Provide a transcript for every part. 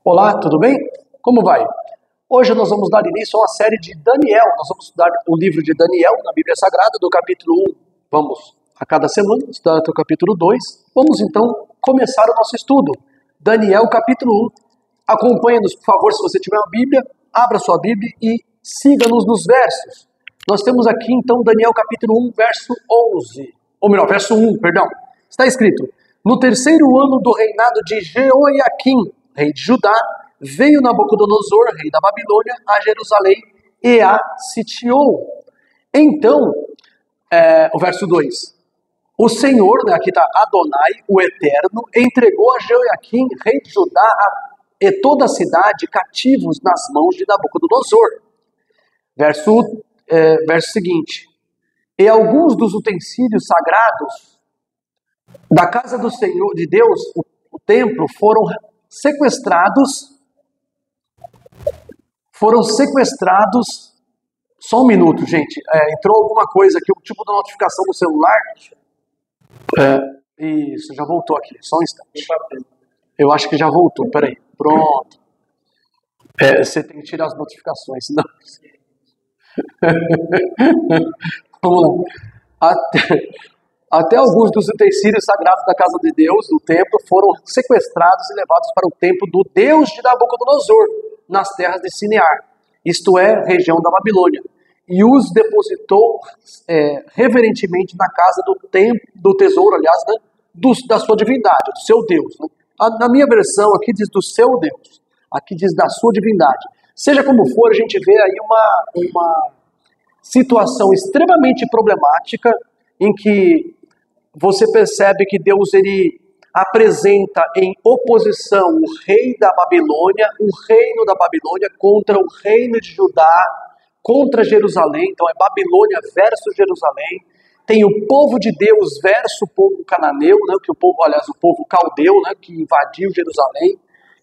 Olá, tudo bem? Como vai? Hoje nós vamos dar início a uma série de Daniel. Nós vamos estudar o livro de Daniel na Bíblia Sagrada, do capítulo 1. Vamos a cada semana estudar até o capítulo 2. Vamos então começar o nosso estudo. Daniel, capítulo 1. Acompanhe-nos, por favor, se você tiver uma Bíblia, abra sua Bíblia e siga-nos nos versos. Nós temos aqui então Daniel, capítulo 1, verso 11. Ou melhor, verso 1, perdão. Está escrito: no terceiro ano do reinado de Jeoiaquim, rei de Judá, veio Nabucodonosor, rei da Babilônia, a Jerusalém e a sitiou. Então, o verso 2. O Senhor, aqui está Adonai, o Eterno, entregou a Jeoiaquim, rei de Judá, e toda a cidade cativos nas mãos de Nabucodonosor. Verso seguinte. E alguns dos utensílios sagrados da casa do Senhor, de Deus, o templo, foram sequestrados. Só um minuto, gente. Entrou alguma coisa aqui, um tipo de notificação no celular. Isso, já voltou aqui. Só um instante. Eu acho que já voltou. Peraí. Pronto. Você tem que tirar as notificações, senão... Vamos lá. Até alguns dos utensílios sagrados da casa de Deus, do templo, foram sequestrados e levados para o templo do Deus de Nabucodonosor, nas terras de Sinear, isto é, região da Babilônia, e os depositou reverentemente na casa do tesouro, aliás, né, da sua divindade, do seu Deus. Né? Na minha versão aqui diz do seu Deus, aqui diz da sua divindade. Seja como for, a gente vê aí uma situação extremamente problemática em que você percebe que Deus ele apresenta em oposição o rei da Babilônia, o reino da Babilônia contra o reino de Judá, contra Jerusalém. Então é Babilônia versus Jerusalém. Tem o povo de Deus versus o povo cananeu, né, o povo caldeu, né, que invadiu Jerusalém,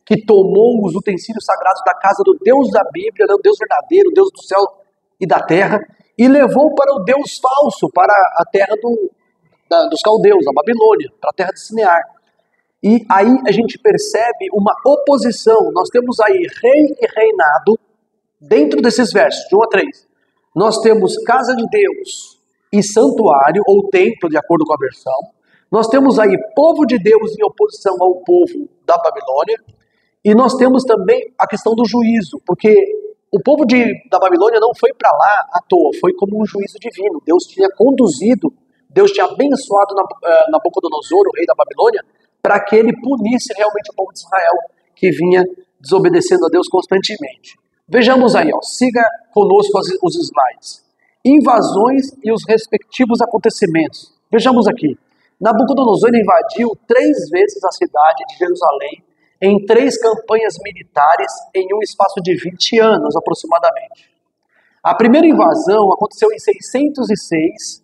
que tomou os utensílios sagrados da casa do Deus da Bíblia, né, o Deus verdadeiro, o Deus do céu e da terra, e levou para o Deus falso, para a terra dos caldeus, a Babilônia, para a terra de Sinear. E aí a gente percebe uma oposição. Nós temos aí rei e reinado dentro desses versos, de 1 a 3. Nós temos casa de Deus e santuário, ou templo, de acordo com a versão. Nós temos aí povo de Deus em oposição ao povo da Babilônia. E nós temos também a questão do juízo, porque o povo da Babilônia não foi para lá à toa, foi como um juízo divino. Deus tinha conduzido, Deus tinha abençoado Nabucodonosor, o rei da Babilônia, para que ele punisse realmente o povo de Israel, que vinha desobedecendo a Deus constantemente. Vejamos aí, siga conosco os slides. Invasões e os respectivos acontecimentos. Vejamos aqui. Nabucodonosor invadiu 3 vezes a cidade de Jerusalém, em 3 campanhas militares em um espaço de 20 anos aproximadamente. A primeira invasão aconteceu em 606,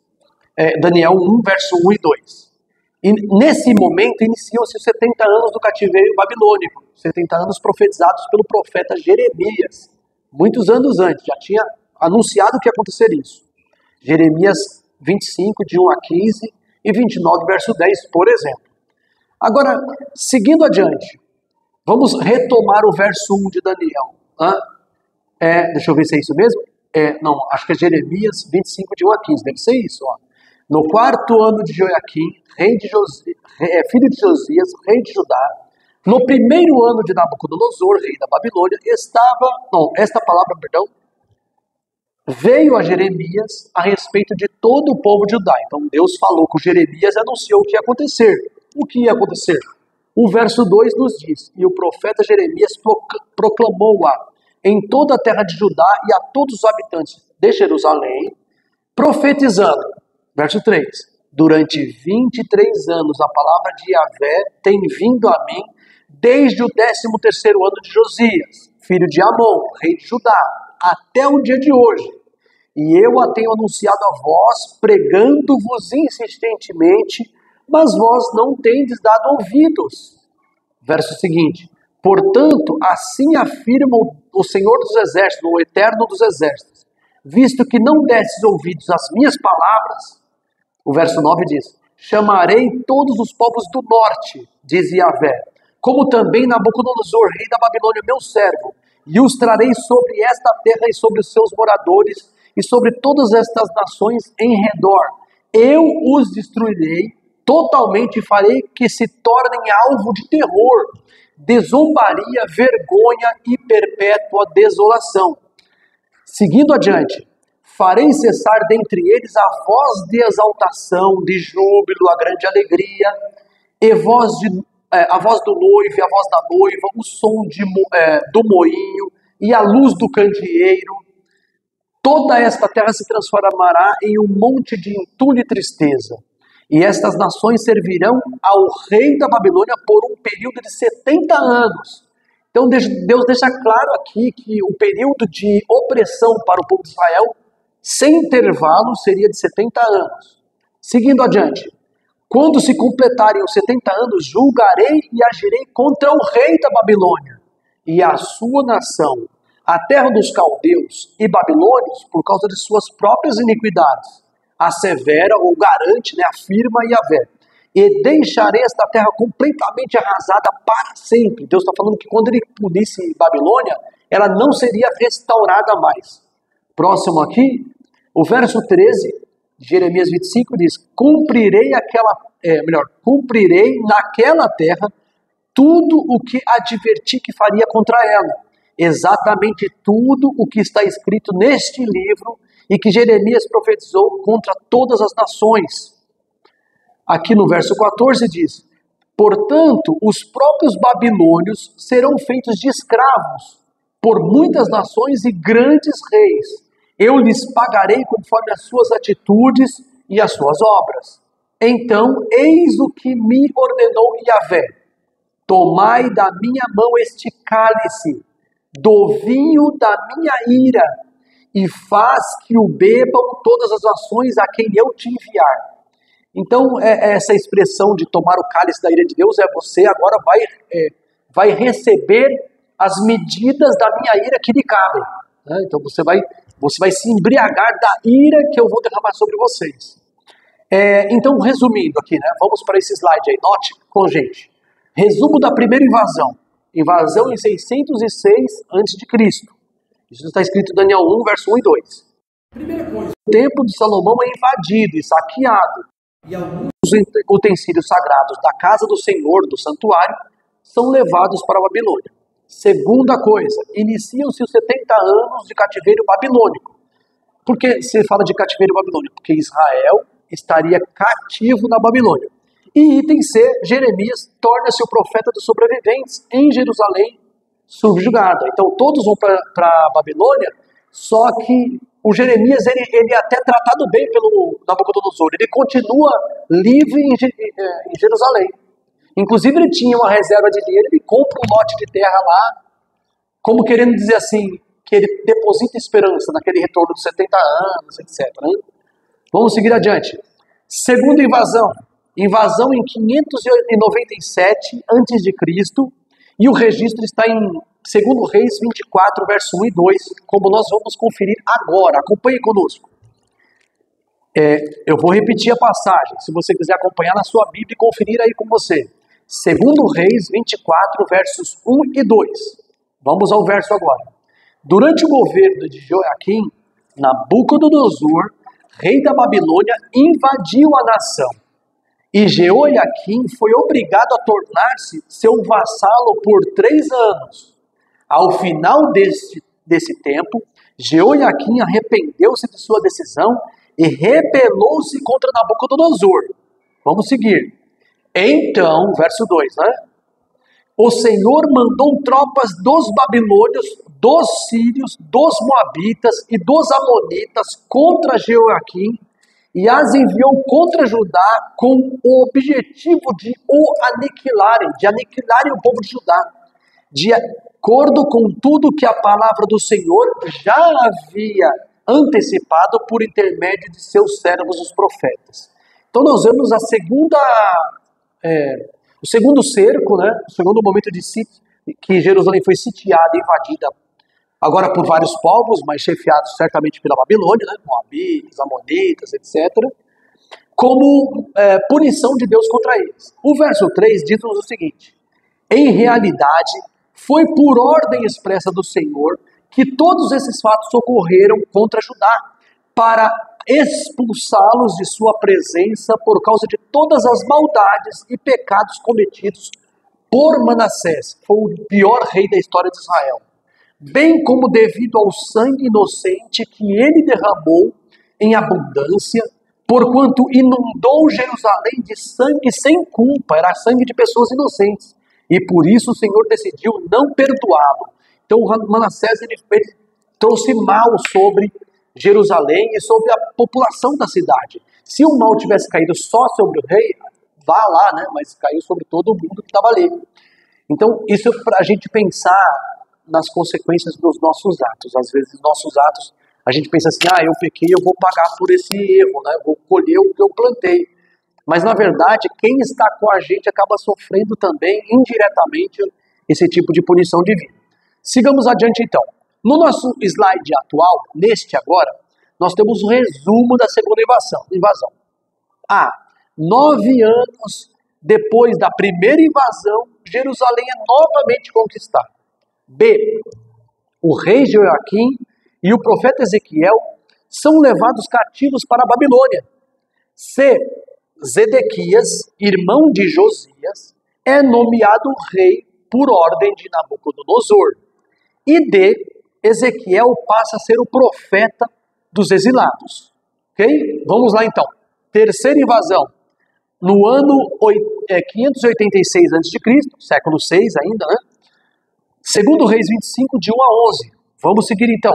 Daniel 1, verso 1 e 2. E nesse momento iniciam-se os 70 anos do cativeiro babilônico, 70 anos profetizados pelo profeta Jeremias. Muitos anos antes, já tinha anunciado que ia acontecer isso. Jeremias 25, de 1 a 15 e 29, verso 10, por exemplo. Agora, seguindo adiante, vamos retomar o verso 1 de Daniel. Deixa eu ver se é isso mesmo. Não, acho que é Jeremias 25, de 1 a 15. Deve ser isso. No 4º ano de Jeoiaquim, filho de Josias, rei de Judá, no 1º ano de Nabucodonosor, rei da Babilônia, esta palavra, veio a Jeremias a respeito de todo o povo de Judá. Então Deus falou com Jeremias e anunciou o que ia acontecer. O que ia acontecer? O verso 2 nos diz: e o profeta Jeremias proclamou-a em toda a terra de Judá e a todos os habitantes de Jerusalém, profetizando. Verso 3: durante 23 anos a palavra de Yahvé tem vindo a mim desde o 13º ano de Josias, filho de Amon, rei de Judá, até o dia de hoje. E eu a tenho anunciado a vós, pregando-vos insistentemente, mas vós não tendes dado ouvidos. Verso seguinte: portanto, assim afirma o Senhor dos Exércitos, o Eterno dos Exércitos, visto que não destes ouvidos às minhas palavras. O verso 9 diz: chamarei todos os povos do norte, diz Yahvé, como também Nabucodonosor, rei da Babilônia, meu servo, e os trarei sobre esta terra e sobre os seus moradores, e sobre todas estas nações em redor. Eu os destruirei totalmente e farei que se tornem alvo de terror, de zombaria, vergonha e perpétua desolação. Seguindo adiante, farei cessar dentre eles a voz de exaltação, de júbilo, a grande alegria, e a voz do noivo e a voz da noiva, o som do moinho e a luz do candeeiro. Toda esta terra se transformará em um monte de entulho e tristeza. E estas nações servirão ao rei da Babilônia por um período de 70 anos. Então Deus deixa claro aqui que o período de opressão para o povo de Israel, sem intervalo, seria de 70 anos. Seguindo adiante. Quando se completarem os 70 anos, julgarei e agirei contra o rei da Babilônia e a sua nação, a terra dos caldeus e babilônios, por causa de suas próprias iniquidades. Assevera ou garante, afirma Yahvé. E deixarei esta terra completamente arrasada para sempre. Deus está falando que quando ele punisse Babilônia, ela não seria restaurada mais. Próximo aqui, o verso 13, Jeremias 25 diz: cumprirei naquela terra tudo o que adverti que faria contra ela. Exatamente tudo o que está escrito neste livro e que Jeremias profetizou contra todas as nações. Aqui no verso 14 diz: portanto, os próprios babilônios serão feitos de escravos por muitas nações e grandes reis. Eu lhes pagarei conforme as suas atitudes e as suas obras. Então, eis o que me ordenou Yahvé: tomai da minha mão este cálice, do vinho da minha ira, e faz que o bebam todas as nações a quem eu te enviar. Então, essa expressão de tomar o cálice da ira de Deus você agora vai receber as medidas da minha ira que lhe cabem. Então, você vai se embriagar da ira que eu vou derramar sobre vocês. Então, resumindo aqui, vamos para esse slide aí, note com gente. Resumo da primeira invasão. Invasão em 606 a.C. Isso está escrito em Daniel 1, verso 1 e 2. Primeira coisa, o templo de Salomão é invadido e saqueado. E alguns utensílios sagrados da casa do Senhor, do santuário, são levados para a Babilônia. Segunda coisa, iniciam-se os 70 anos de cativeiro babilônico. Por que se fala de cativeiro babilônico? Porque Israel estaria cativo na Babilônia. E item C, Jeremias torna-se o profeta dos sobreviventes em Jerusalém subjugada. Então todos vão para a Babilônia, só que o Jeremias ele é até tratado bem pelo Nabucodonosor. Ele continua livre em Jerusalém. Inclusive ele tinha uma reserva de dinheiro, ele compra um lote de terra lá, como querendo dizer assim, que ele deposita esperança naquele retorno de 70 anos, etc. Vamos seguir adiante. Segunda invasão. Invasão em 597 a.C. e o registro está em 2 Reis 24, verso 1 e 2, como nós vamos conferir agora. Acompanhe conosco. Eu vou repetir a passagem, se você quiser acompanhar na sua Bíblia e conferir aí com você. 2 Reis 24, versos 1 e 2. Vamos ao verso agora. Durante o governo de Joaquim, Nabucodonosor, rei da Babilônia, invadiu a nação. E Jeoiaquim foi obrigado a tornar-se seu vassalo por 3 anos. Ao final desse tempo, Jeoiaquim arrependeu-se de sua decisão e rebelou-se contra Nabucodonosor. Vamos seguir. Então, verso 2, o Senhor mandou tropas dos babilônios, dos sírios, dos moabitas e dos amonitas contra Jeoiaquim e as enviou contra Judá com o objetivo de o aniquilarem o povo de Judá, de acordo com tudo que a palavra do Senhor já havia antecipado por intermédio de seus servos, os profetas. Então nós vemos o segundo cerco, o segundo momento de sítio, que Jerusalém foi sitiada e invadida, agora por vários povos, mas chefiados certamente pela Babilônia, Moabitas, Amonitas, etc., como punição de Deus contra eles. O verso 3 diz-nos o seguinte: Em realidade, foi por ordem expressa do Senhor que todos esses fatos ocorreram contra Judá, para expulsá-los de sua presença por causa de todas as maldades e pecados cometidos por Manassés, que foi o pior rei da história de Israel, bem como devido ao sangue inocente que ele derramou em abundância, porquanto inundou Jerusalém de sangue sem culpa, era sangue de pessoas inocentes, e por isso o Senhor decidiu não perdoá-lo. Então Manassés ele trouxe mal sobre Jerusalém e sobre a população da cidade. Se o mal tivesse caído só sobre o rei, vá lá, né? Mas caiu sobre todo mundo que estava ali. Então isso é para a gente pensar nas consequências dos nossos atos. Às vezes nossos atos, a gente pensa assim, eu pequei, eu vou pagar por esse erro, né? Eu vou colher o que eu plantei. Mas na verdade, quem está com a gente acaba sofrendo também, indiretamente, esse tipo de punição divina. Sigamos adiante então. No nosso slide atual, neste agora, nós temos o resumo da segunda invasão. 9 anos depois da primeira invasão, Jerusalém é novamente conquistada. B. O rei Joaquim e o profeta Ezequiel são levados cativos para a Babilônia. C. Zedequias, irmão de Josias, é nomeado rei por ordem de Nabucodonosor. E D. Ezequiel passa a ser o profeta dos exilados. Ok? Vamos lá então. Terceira invasão. No ano 586 a.C., século 6 ainda, né? Segundo Reis 25, de 1 a 11. Vamos seguir então.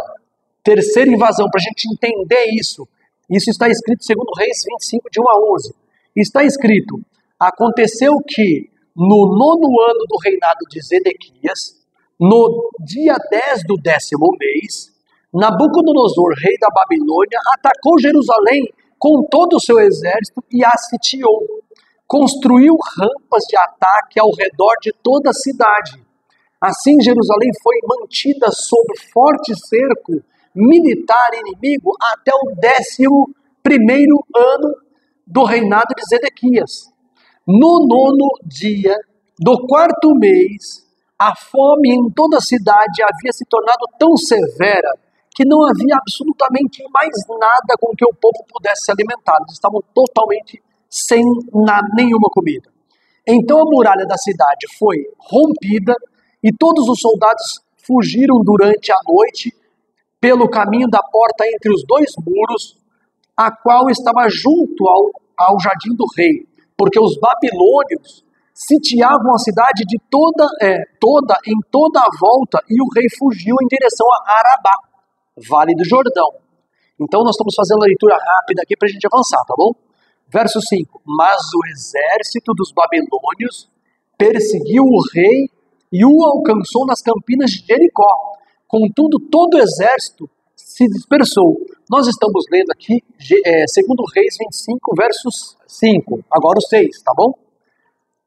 Terceira invasão, para a gente entender isso. Isso está escrito segundo Reis 25, de 1 a 11. Está escrito, aconteceu que no 9º ano do reinado de Zedequias, no dia 10 do 10º mês, Nabucodonosor, rei da Babilônia, atacou Jerusalém com todo o seu exército e a sitiou. Construiu rampas de ataque ao redor de toda a cidade. Assim, Jerusalém foi mantida sob forte cerco militar inimigo até o 11º ano do reinado de Zedequias. No 9º dia do 4º mês, a fome em toda a cidade havia se tornado tão severa que não havia absolutamente mais nada com que o povo pudesse se alimentar. Eles estavam totalmente sem nenhuma comida. Então a muralha da cidade foi rompida e todos os soldados fugiram durante a noite pelo caminho da porta entre os 2 muros, a qual estava junto ao jardim do rei, porque os babilônios sitiavam a cidade de toda a volta, e o rei fugiu em direção a Arabá, Vale do Jordão. Então nós estamos fazendo a leitura rápida aqui para a gente avançar, tá bom? Verso 5. Mas o exército dos babilônios perseguiu o rei e o alcançou nas campinas de Jericó. Contudo, todo o exército se dispersou. Nós estamos lendo aqui, segundo Reis 25, versos 5. Agora o 6, tá bom?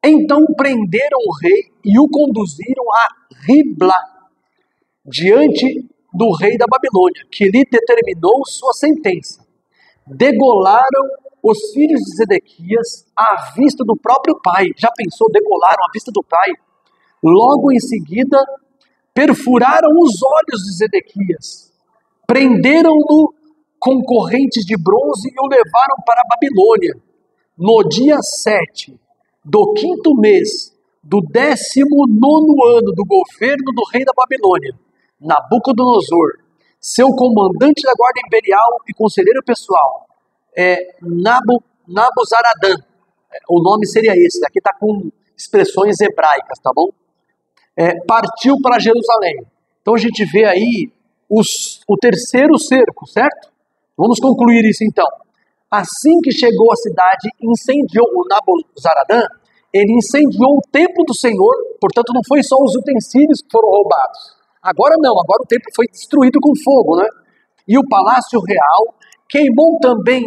Então prenderam o rei e o conduziram a Ribla, diante do rei da Babilônia, que lhe determinou sua sentença. Degolaram os filhos de Zedequias à vista do próprio pai. Já pensou, degolaram à vista do pai? Logo em seguida, perfuraram os olhos de Zedequias, prenderam-no com correntes de bronze e o levaram para a Babilônia. No dia 7 do 5º mês do 19º ano do governo do rei da Babilônia, Nabucodonosor, seu comandante da guarda imperial e conselheiro pessoal, Nabuzaradã, o nome seria esse, aqui está com expressões hebraicas, tá bom? Partiu para Jerusalém. Então a gente vê aí o terceiro cerco, certo? Vamos concluir isso então. Assim que chegou à cidade, incendiou o Nabuzaradã, ele incendiou o templo do Senhor, portanto não foi só os utensílios que foram roubados. Agora não, agora o templo foi destruído com fogo, né? E o palácio real queimou também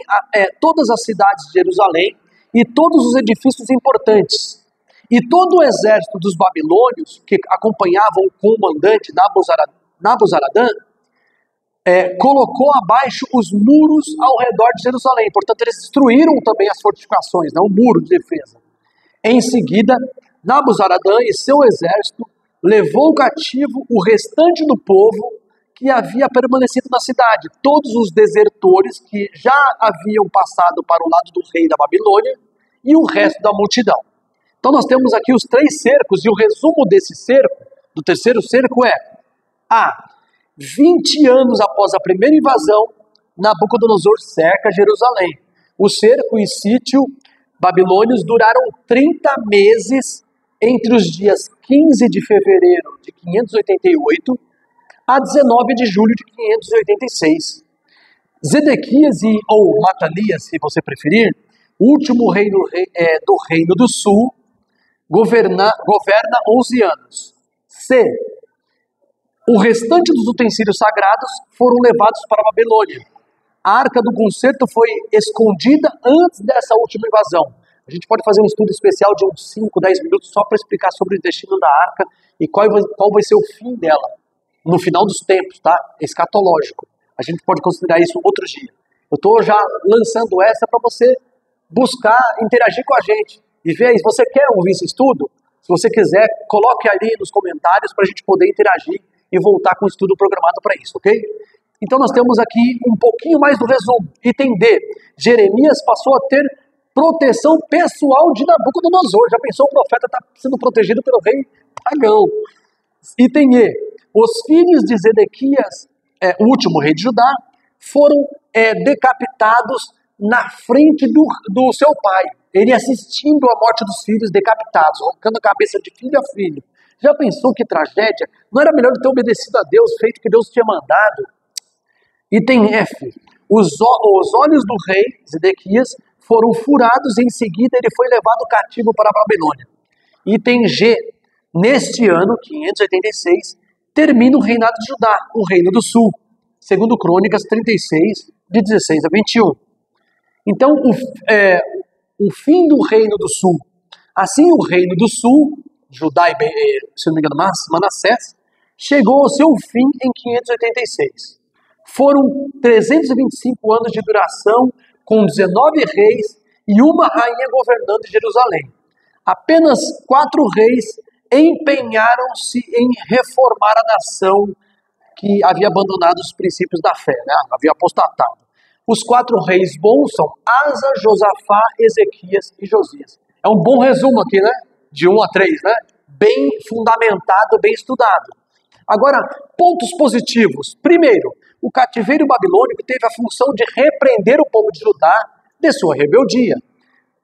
todas as cidades de Jerusalém e todos os edifícios importantes. E todo o exército dos babilônios, que acompanhavam o comandante Nabuzaradã, colocou abaixo os muros ao redor de Jerusalém. Portanto, eles destruíram também as fortificações, né, o muro de defesa. Em seguida, Nabuzaradã e seu exército levou cativo o restante do povo que havia permanecido na cidade, todos os desertores que já haviam passado para o lado do rei da Babilônia e o resto da multidão. Então nós temos aqui os 3 cercos, e o resumo desse cerco, do terceiro cerco é: 20 anos após a primeira invasão, Nabucodonosor cerca Jerusalém. O cerco e sítio babilônios duraram 30 meses entre os dias 15 de fevereiro de 588 a 19 de julho de 586. Zedequias ou Matanias, se você preferir, o último rei do Reino do Sul, governa 11 anos. C. O restante dos utensílios sagrados foram levados para a Babilônia. A Arca do Concerto foi escondida antes dessa última invasão. A gente pode fazer um estudo especial de uns 5, 10 minutos só para explicar sobre o destino da Arca e qual vai ser o fim dela no final dos tempos, tá? Escatológico. A gente pode considerar isso outro dia. Eu estou já lançando essa para você buscar interagir com a gente e ver aí, se você quer ouvir esse estudo, se você quiser, coloque ali nos comentários para a gente poder interagir e voltar com o estudo programado para isso, ok? Então nós temos aqui um pouquinho mais do resumo. Item D, Jeremias passou a ter proteção pessoal de Nabucodonosor. Já pensou, o profeta está sendo protegido pelo rei pagão. Item E, os filhos de Zedequias, o último rei de Judá, foram decapitados na frente do seu pai. Ele assistindo à morte dos filhos decapitados, arrancando a cabeça de filho a filho. Já pensou que tragédia? Não era melhor ter obedecido a Deus, feito o que Deus tinha mandado? Item F. Os olhos do rei Zedequias foram furados e em seguida ele foi levado cativo para a Babilônia. Item G. Neste ano, 586, termina o reinado de Judá, o Reino do Sul, segundo Crônicas 36, de 16 a 21. Então, o fim do Reino do Sul. Assim, o Reino do Sul, Judá e, se não me engano, Manassés, chegou ao seu fim em 586. Foram 325 anos de duração, com 19 reis e uma rainha governando Jerusalém. Apenas 4 reis empenharam-se em reformar a nação que havia abandonado os princípios da fé, né? Havia apostatado. Os 4 reis bons são Asa, Josafá, Ezequias e Josias. É um bom resumo aqui, né? De 1 a 3, né? Bem fundamentado, bem estudado. Agora, pontos positivos. Primeiro, o cativeiro babilônico teve a função de repreender o povo de Judá de sua rebeldia.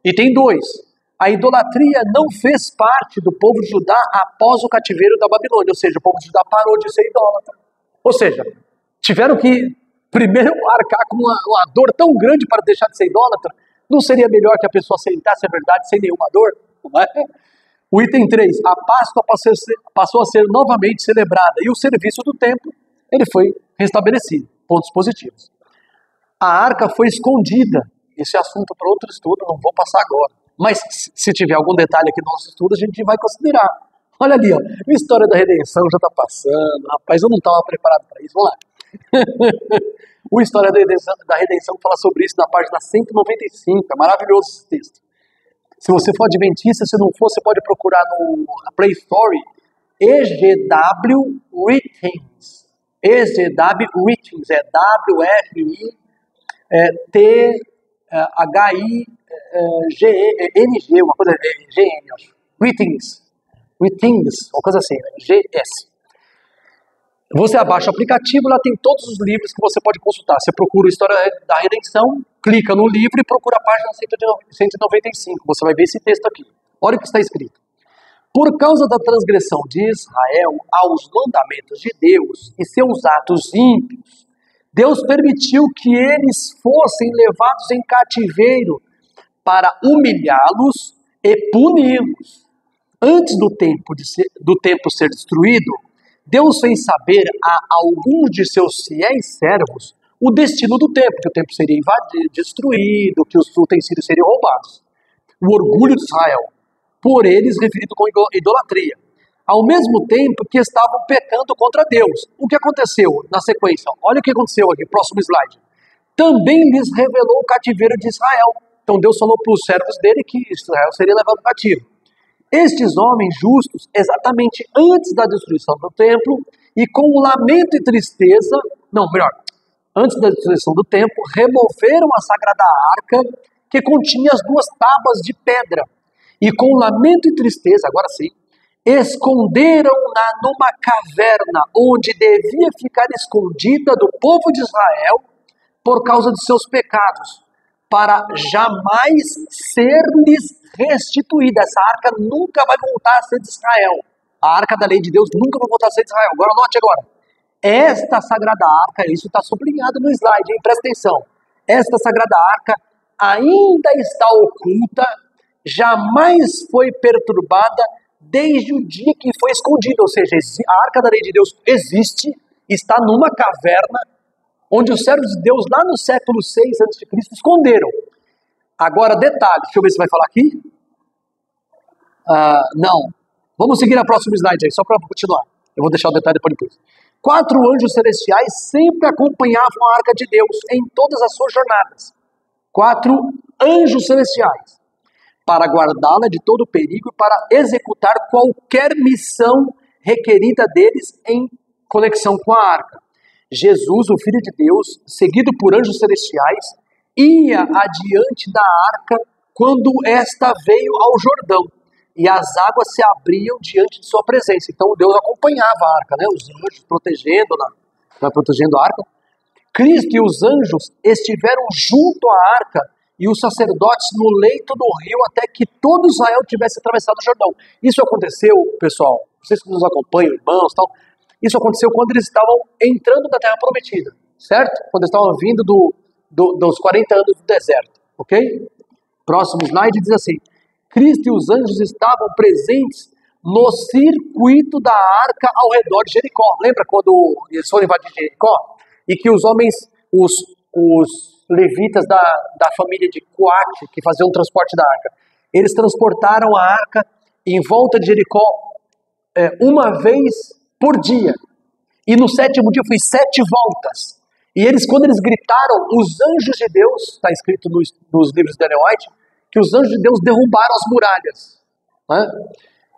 Item 2. A idolatria não fez parte do povo de Judá após o cativeiro da Babilônia, ou seja, o povo de Judá parou de ser idólatra. Ou seja, tiveram que primeiro arcar com uma dor tão grande para deixar de ser idólatra. Não seria melhor que a pessoa aceitasse a verdade sem nenhuma dor? Não é? O item 3, a Páscoa passou a ser novamente celebrada e o serviço do templo ele foi restabelecido. Pontos positivos. A arca foi escondida. Esse é assunto para outro estudo, não vou passar agora. Mas se tiver algum detalhe aqui no nosso estudo, a gente vai considerar. Olha ali, ó, a história da redenção já está passando. Rapaz, eu não estava preparado para isso. Vamos lá. O História da Redenção fala sobre isso na página 195. É maravilhoso esse texto. Se você for adventista, se não for, você pode procurar na Play Store EGW Writings. EGW Writings, é W-R-I-T-H-I-G-N-G, uma coisa, G-N, acho. Writings, uma coisa assim, né? G-S. Você abaixa o aplicativo, lá tem todos os livros que você pode consultar. Você procura a História da Redenção, clica no livro e procura a página 195. Você vai ver esse texto aqui. Olha o que está escrito. Por causa da transgressão de Israel aos mandamentos de Deus e seus atos ímpios, Deus permitiu que eles fossem levados em cativeiro para humilhá-los e puni-los. Antes do templo ser destruído, Deus fez saber a alguns de seus fiéis servos o destino do templo, que o templo seria invadido, destruído, que os utensílios seriam roubados. O orgulho de Israel, por eles referido como idolatria, ao mesmo tempo que estavam pecando contra Deus. O que aconteceu na sequência? Olha o que aconteceu aqui, próximo slide. Também lhes revelou o cativeiro de Israel. Então Deus falou para os servos dele que Israel seria levado cativo. Estes homens justos, exatamente antes da destruição do templo, e com lamento e tristeza, não, melhor, antes da destruição do templo, removeram a sagrada arca que continha as duas tábuas de pedra, e com lamento e tristeza, agora sim, esconderam-na numa caverna onde devia ficar escondida do povo de Israel por causa de seus pecados, para jamais ser-lhes restituída. Essa arca nunca vai voltar a ser de Israel. A arca da lei de Deus nunca vai voltar a ser de Israel. Agora note agora. Esta sagrada arca, isso está sublinhado no slide, hein? Presta atenção. Esta sagrada arca ainda está oculta, jamais foi perturbada desde o dia que foi escondida. Ou seja, a arca da lei de Deus existe, está numa caverna, onde os servos de Deus lá no século 6 a.C. esconderam. Agora, detalhe, deixa eu ver se vai falar aqui. Não. Vamos seguir a próxima slide aí, só para continuar. Eu vou deixar o detalhe para depois. 4 anjos celestiais sempre acompanhavam a arca de Deus em todas as suas jornadas. 4 anjos celestiais, para guardá-la de todo perigo e para executar qualquer missão requerida deles em conexão com a arca. Jesus, o Filho de Deus, seguido por anjos celestiais, ia adiante da arca quando esta veio ao Jordão, e as águas se abriam diante de sua presença. Então Deus acompanhava a arca, né? Os anjos protegendo a arca. Cristo e os anjos estiveram junto à arca e os sacerdotes no leito do rio até que todo Israel tivesse atravessado o Jordão. Isso aconteceu, pessoal, vocês que nos acompanham, irmãos, tal, isso aconteceu quando eles estavam entrando na Terra Prometida, certo? Quando eles estavam vindo dos 40 anos do deserto, ok? Próximo slide diz assim: Cristo e os anjos estavam presentes no circuito da arca ao redor de Jericó. Lembra quando eles foram invadir Jericó? E que os homens, os levitas da família de Coate, que faziam o transporte da arca, eles transportaram a arca em volta de Jericó uma vez por dia. E no 7º dia foi 7 voltas. E eles, quando eles gritaram, os anjos de Deus, está escrito nos livros de Ellen White, que os anjos de Deus derrubaram as muralhas, né?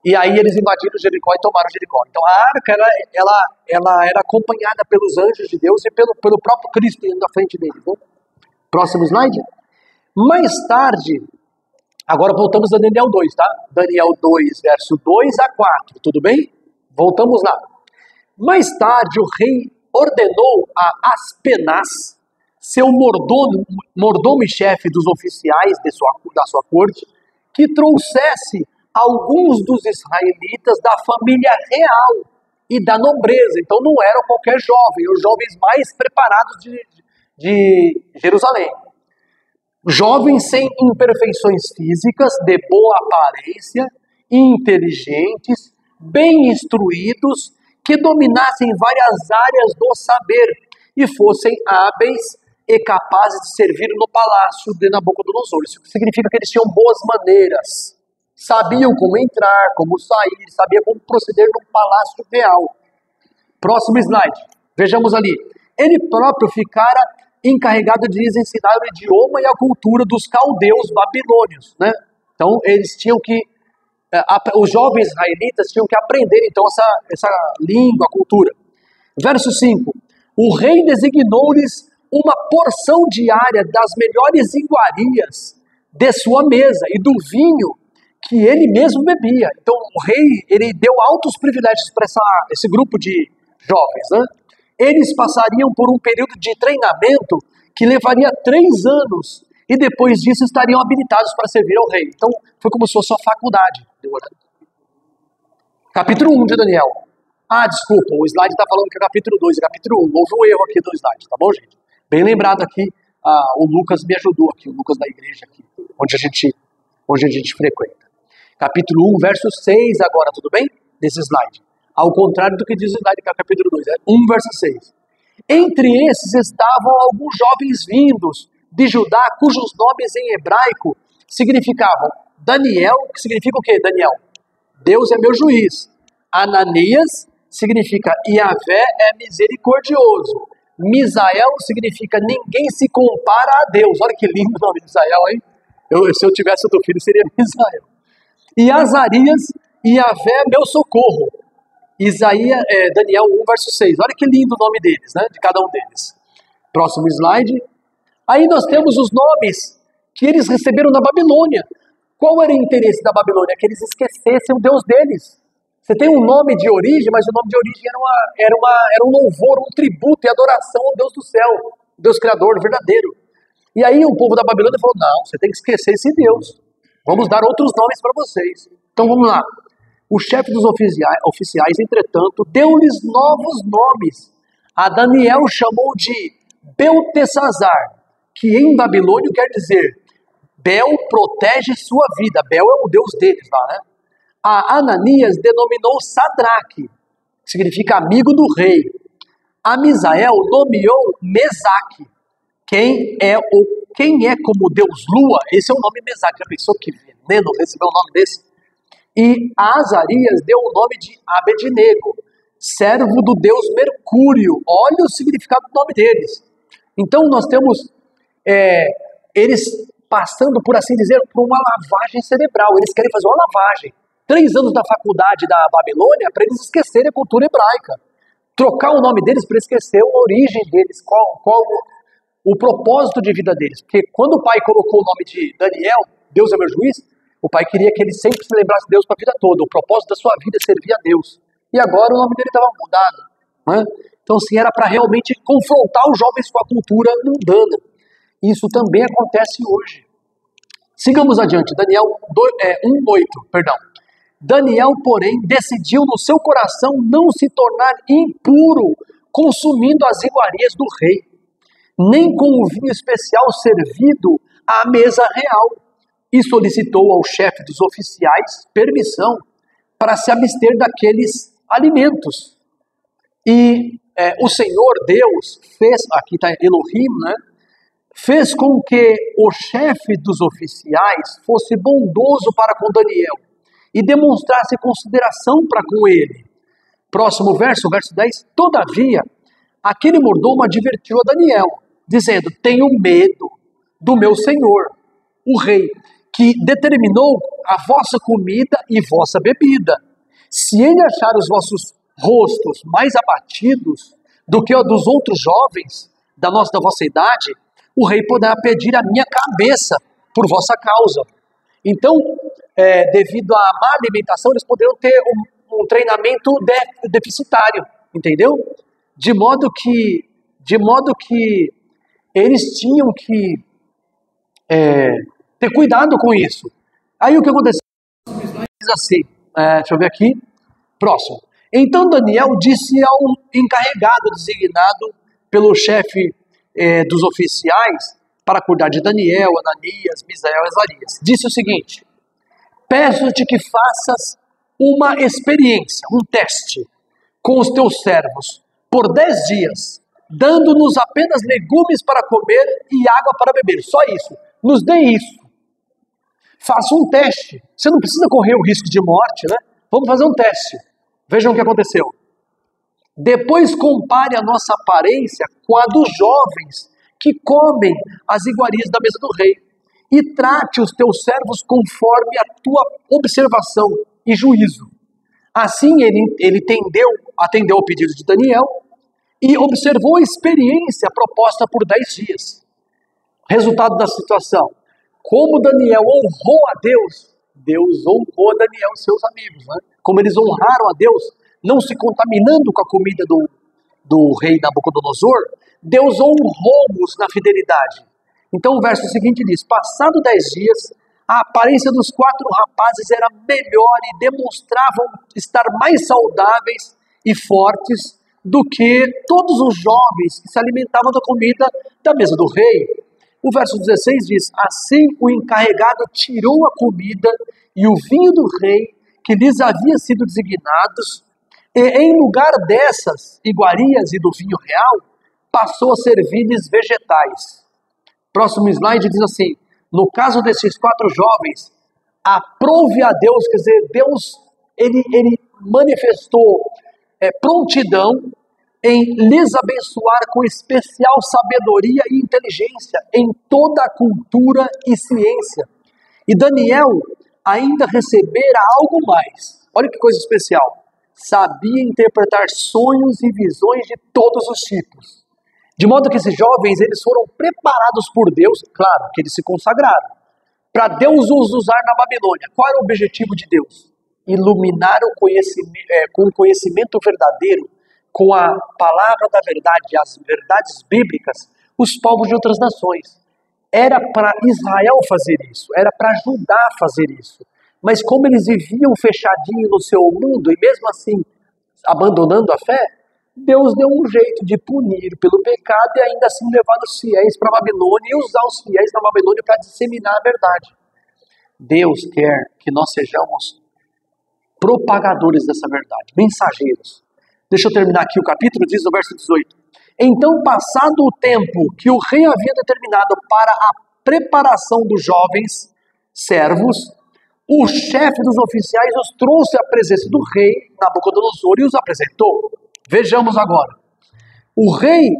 E aí eles invadiram Jericó e tomaram Jericó. Então a arca ela era acompanhada pelos anjos de Deus e pelo próprio Cristo indo à frente deles, né? Próximo slide. Mais tarde, agora voltamos a Daniel 2, tá? Daniel 2, verso 2 a 4, tudo bem? Voltamos lá. Mais tarde o rei ordenou a Aspenaz, seu mordomo e chefe dos oficiais da sua corte, que trouxesse alguns dos israelitas da família real e da nobreza. Então não eram qualquer jovem, os jovens mais preparados de Jerusalém. Jovens sem imperfeições físicas, de boa aparência, inteligentes, bem instruídos, que dominassem várias áreas do saber e fossem hábeis e capazes de servir no palácio de Nabucodonosor. Isso significa que eles tinham boas maneiras, sabiam como entrar, como sair, sabiam como proceder num palácio real. Próximo slide, vejamos ali. Ele próprio ficara encarregado de lhes ensinar o idioma e a cultura dos caldeus babilônios, né? Então eles tinham que, os jovens israelitas tinham que aprender então essa língua, a cultura. Verso 5, o rei designou-lhes uma porção diária das melhores iguarias de sua mesa e do vinho que ele mesmo bebia. Então o rei, ele deu altos privilégios para esse grupo de jovens, né? Eles passariam por um período de treinamento que levaria 3 anos e depois disso estariam habilitados para servir ao rei. Então foi como se fosse uma faculdade. Capítulo 1 de Daniel. Desculpa, o slide está falando que é capítulo 2 e capítulo 1. Houve um erro aqui do slide, tá bom, gente? Bem lembrado aqui, o Lucas me ajudou aqui, o Lucas da igreja aqui, onde a gente frequenta. Capítulo 1, verso 6 agora, tudo bem? Desse slide. Ao contrário do que diz o slide, que é o capítulo 2, 1, verso 6. Entre esses estavam alguns jovens vindos de Judá, cujos nomes em hebraico significavam Daniel, que significa o quê, Daniel? Deus é meu juiz. Ananias significa Yahvé é misericordioso. Misael significa ninguém se compara a Deus. Olha que lindo o nome de Misael, hein? Se eu tivesse outro filho, seria Misael. e Azarias, e Yahvé meu socorro. Daniel 1, verso 6. Olha que lindo o nome deles, né? De cada um deles. Próximo slide. Aí nós temos os nomes que eles receberam na Babilônia. Qual era o interesse da Babilônia? Que eles esquecessem o Deus deles. Você tem um nome de origem, mas o nome de origem era um louvor, um tributo e adoração ao Deus do céu, Deus Criador, verdadeiro. E aí o povo da Babilônia falou, não, você tem que esquecer esse Deus. Vamos dar outros nomes para vocês. Então vamos lá. O chefe dos oficiais, entretanto, deu-lhes novos nomes. A Daniel chamou de Beltesazar, que em babilônio quer dizer Bel protege sua vida. Bel é o deus deles lá, né? A Ananias denominou Sadraque, que significa amigo do rei. A Misael nomeou Mesaque. Quem é como Deus Lua? Esse é o nome Mesaque. Já pensou que veneno recebeu o nome desse? E a Azarias deu o nome de Abednego, servo do deus Mercúrio. Olha o significado do nome deles. Então nós temos eles passando, por assim dizer, por uma lavagem cerebral. Eles querem fazer uma lavagem. 3 anos da faculdade da Babilônia para eles esquecerem a cultura hebraica. Trocar o nome deles para esquecer a origem deles, qual o propósito de vida deles. Porque quando o pai colocou o nome de Daniel, Deus é meu juiz, o pai queria que ele sempre se lembrasse de Deus para a vida toda. O propósito da sua vida é servir a Deus. E agora o nome dele estava mudado. Né? Então, assim, era para realmente confrontar os jovens com a cultura mundana. Isso também acontece hoje. Sigamos adiante. Daniel 1:8, perdão. Daniel, porém, decidiu no seu coração não se tornar impuro, consumindo as iguarias do rei, nem com o vinho especial servido à mesa real, e solicitou ao chefe dos oficiais permissão para se abster daqueles alimentos. E o Senhor Deus fez, aqui está Elohim, né? Fez com que o chefe dos oficiais fosse bondoso para com Daniel e demonstrasse consideração para com ele. Próximo verso, verso 10. Todavia, aquele mordomo advertiu a Daniel, dizendo, tenho medo do meu senhor, o rei, que determinou a vossa comida e vossa bebida. Se ele achar os vossos rostos mais abatidos do que o dos outros jovens da vossa idade, o rei poderá pedir a minha cabeça por vossa causa. Então, devido à má alimentação, eles poderiam ter um treinamento deficitário, entendeu? De modo que eles tinham que ter cuidado com isso. Aí o que aconteceu? Diz assim, deixa eu ver aqui, próximo. Então Daniel disse ao encarregado designado pelo chefe dos oficiais para cuidar de Daniel, Ananias, Misael e Azarias. Disse o seguinte, peço-te que faças uma experiência, um teste com os teus servos por 10 dias, dando-nos apenas legumes para comer e água para beber. Só isso. Nos dê isso. Faça um teste. Você não precisa correr o risco de morte, né? Vamos fazer um teste. Vejam o que aconteceu. Depois compare a nossa aparência com a dos jovens que comem as iguarias da mesa do rei e trate os teus servos conforme a tua observação e juízo. Assim ele atendeu ao pedido de Daniel e observou a experiência proposta por 10 dias. Resultado da situação. Como Daniel honrou a Deus, Deus honrou a Daniel e seus amigos. Né? Como eles honraram a Deus, não se contaminando com a comida do rei Nabucodonosor, Deus honrou-os na fidelidade. Então o verso seguinte diz, passado 10 dias, a aparência dos 4 rapazes era melhor e demonstravam estar mais saudáveis e fortes do que todos os jovens que se alimentavam da comida da mesa do rei. O verso 16 diz, assim o encarregado tirou a comida e o vinho do rei que lhes havia sido designados, e em lugar dessas iguarias e do vinho real, passou a servir-lhes vegetais. Próximo slide diz assim, no caso desses 4 jovens, aprove a Deus, quer dizer, Deus ele manifestou prontidão em lhes abençoar com especial sabedoria e inteligência em toda a cultura e ciência. E Daniel ainda recebera algo mais. Olha que coisa especial. Sabia interpretar sonhos e visões de todos os tipos. De modo que esses jovens, eles foram preparados por Deus, claro, que eles se consagraram, para Deus os usar na Babilônia. Qual era o objetivo de Deus? Iluminar o conhecimento, com o conhecimento verdadeiro, com a palavra da verdade, as verdades bíblicas, os povos de outras nações. Era para Israel fazer isso, era para Judá fazer isso. Mas como eles viviam fechadinho no seu mundo e mesmo assim abandonando a fé, Deus deu um jeito de punir pelo pecado e ainda assim levar os fiéis para a Babilônia e usar os fiéis da Babilônia para disseminar a verdade. Deus quer que nós sejamos propagadores dessa verdade, mensageiros. Deixa eu terminar aqui o capítulo, diz no verso 18. Então, passado o tempo que o rei havia determinado para a preparação dos jovens servos, o chefe dos oficiais os trouxe à presença do rei Nabucodonosor e os apresentou. Vejamos agora. O rei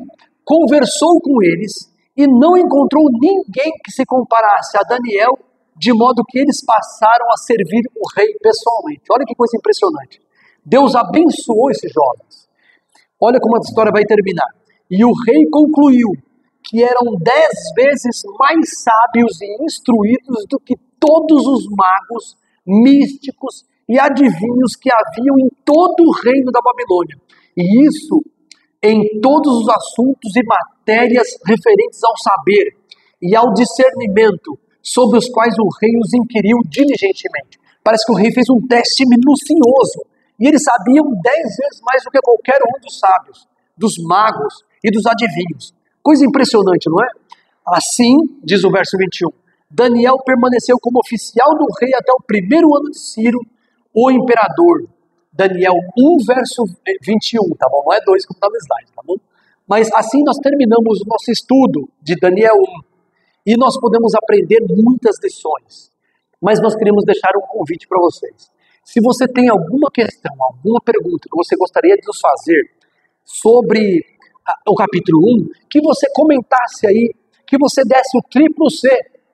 conversou com eles e não encontrou ninguém que se comparasse a Daniel, de modo que eles passaram a servir o rei pessoalmente. Olha que coisa impressionante. Deus abençoou esses jovens. Olha como a história vai terminar. E o rei concluiu que eram 10 vezes mais sábios e instruídos do que todos os magos, místicos e adivinhos que haviam em todo o reino da Babilônia. E isso em todos os assuntos e matérias referentes ao saber e ao discernimento, sobre os quais o rei os inquiriu diligentemente. Parece que o rei fez um teste minucioso, e eles sabiam 10 vezes mais do que qualquer um dos sábios, dos magos e dos adivinhos. Coisa impressionante, não é? Assim, diz o verso 21, Daniel permaneceu como oficial do rei até o primeiro ano de Ciro, o imperador. Daniel 1, verso 21, tá bom? Não é 2 como está no slide, tá bom? Mas assim nós terminamos o nosso estudo de Daniel 1. E nós podemos aprender muitas lições. Mas nós queremos deixar um convite para vocês. Se você tem alguma questão, alguma pergunta que você gostaria de nos fazer sobre o capítulo 1, que você comentasse aí, que você desse o triplo C,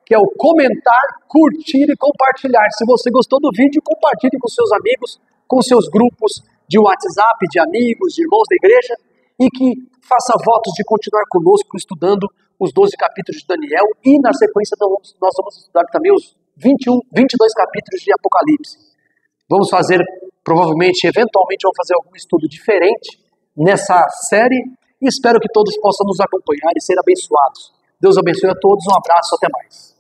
que é o comentar, curtir e compartilhar. Se você gostou do vídeo, compartilhe com seus amigos, com seus grupos de WhatsApp, de amigos, de irmãos da igreja, e que faça votos de continuar conosco estudando os 12 capítulos de Daniel, e na sequência nós vamos estudar também os 22 capítulos de Apocalipse. Vamos fazer, provavelmente, eventualmente, vamos fazer algum estudo diferente nessa série, e espero que todos possam nos acompanhar e ser abençoados. Deus abençoe a todos, um abraço, até mais.